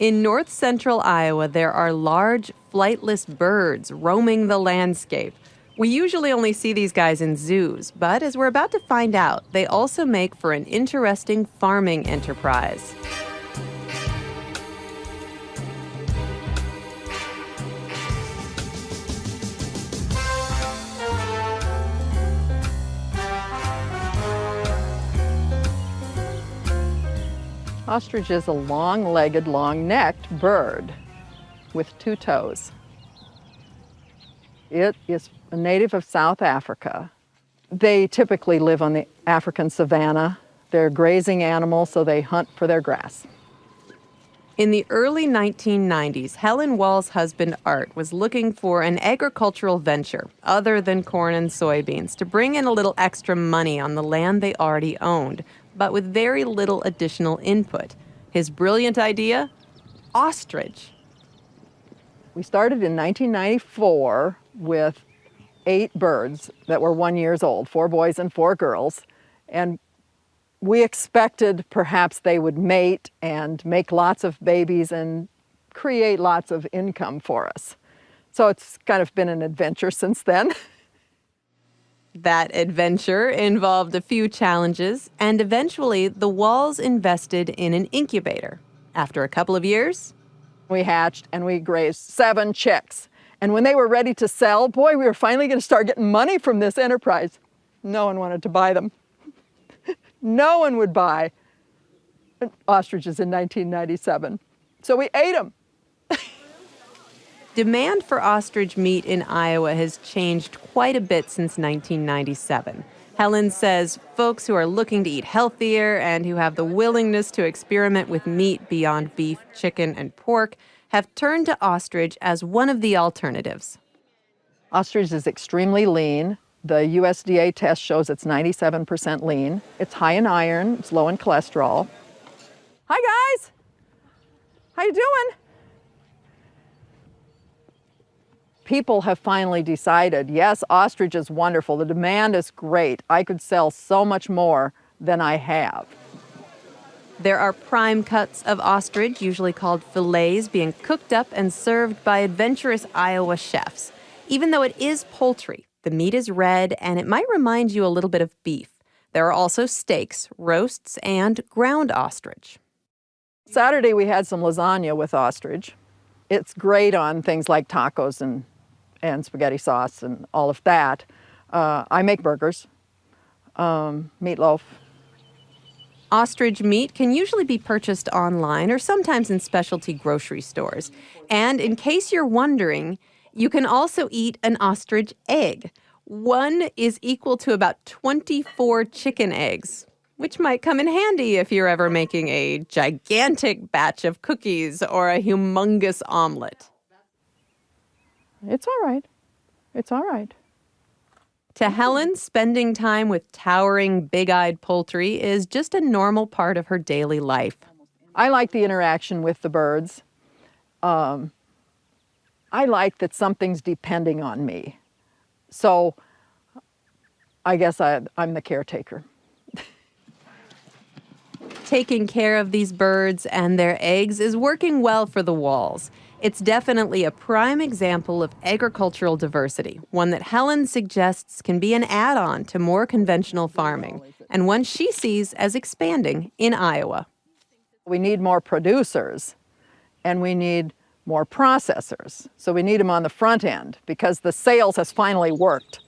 In north-central Iowa, there are large, flightless birds roaming the landscape. We usually only see these guys in zoos, but as we're about to find out, they also make for an interesting farming enterprise. Ostrich is a long-legged, long-necked bird with 2 toes. It is a native of South Africa. They typically live on the African savanna. They're grazing animals, so they hunt for their grass. In the early 1990s, Helen Wall's husband Art was looking for an agricultural venture other than corn and soybeans to bring in a little extra money on the land they already owned, but with very little additional input. His brilliant idea? Ostrich. We started in 1994 with 8 birds that were 1 year old, 4 boys and 4 girls, and we expected perhaps they would mate and make lots of babies and create lots of income for us. So it's kind of been an adventure since then. That adventure involved a few challenges, and eventually the Walls invested in an incubator. After a couple of years, we hatched and we grazed 7 chicks. And when they were ready to sell, boy, we were finally going to start getting money from this enterprise. No one wanted to buy them. No one would buy ostriches in 1997. So we ate them. Demand for ostrich meat in Iowa has changed quite a bit since 1997. Helen says folks who are looking to eat healthier and who have the willingness to experiment with meat beyond beef, chicken, and pork have turned to ostrich as one of the alternatives. Ostrich is extremely lean. The USDA test shows it's 97% lean. It's high in iron, it's low in cholesterol. Hi guys, how you doing? People have finally decided, yes, ostrich is wonderful. The demand is great. I could sell so much more than I have. There are prime cuts of ostrich, usually called fillets, being cooked up and served by adventurous Iowa chefs. Even though it is poultry, the meat is red and it might remind you a little bit of beef. There are also steaks, roasts, and ground ostrich. Saturday we had some lasagna with ostrich. It's great on things like tacos and spaghetti sauce and all of that. I make burgers, meatloaf. Ostrich meat can usually be purchased online or sometimes in specialty grocery stores. And in case you're wondering, you can also eat an ostrich egg. One is equal to about 24 chicken eggs, which might come in handy if you're ever making a gigantic batch of cookies or a humongous omelet. It's all right. It's all right. To Helen, spending time with towering, big-eyed poultry is just a normal part of her daily life. I like the interaction with the birds. I like that something's depending on me. So I guess I'm the caretaker. Taking care of these birds and their eggs is working well for the Walls. It's definitely a prime example of agricultural diversity, one that Helen suggests can be an add-on to more conventional farming, and one she sees as expanding in Iowa. We need more producers, and we need more processors. So we need them on the front end because the sales has finally worked.